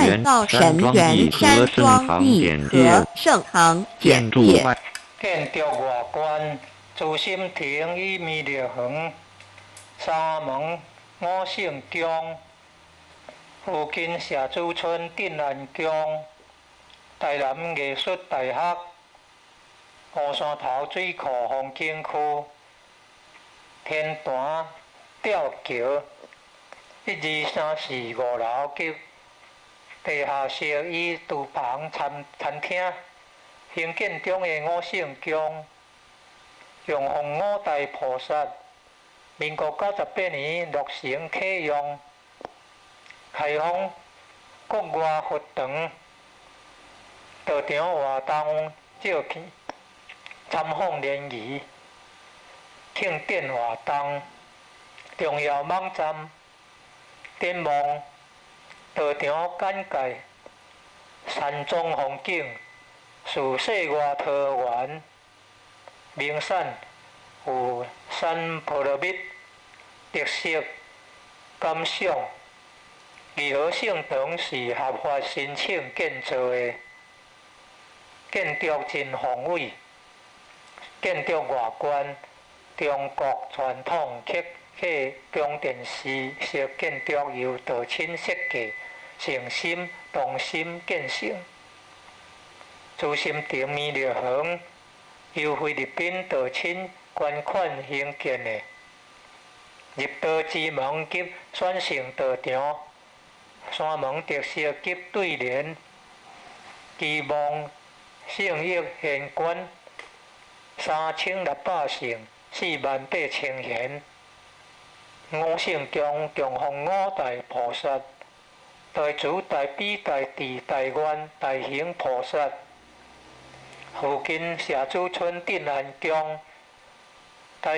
建造神园山庄义和圣堂简介。建筑外观，朱心亭与弥勒园、三门五圣宫，附近社区村镇安宫、台南艺术大学、湖山头水库风景区、天坛吊桥、1、2、3、4、5楼及地下室与厨房、餐厅。兴建中的五圣宫，供奉五代菩萨。民国98年落成启用，开放国外佛堂。道场活动召参访联谊、庆典活动。重要网站：展望道场简介、山庄风景。自世外桃源，名产有山菠萝蜜，特色感赏。义和圣堂是合法申请建造的，建筑真宏伟。建筑外观，中国传统客家宫殿式建筑由道亲设计，诚心动心建成。朱心亭弥勒园由菲律宾道亲捐款兴建的，入道之门及选成道场，山门特色及对联，期望圣益显观3600姓48000贤。五圣宫供奉五代菩萨，大慈大悲大智大愿大行菩萨。附近社区村镇安宫，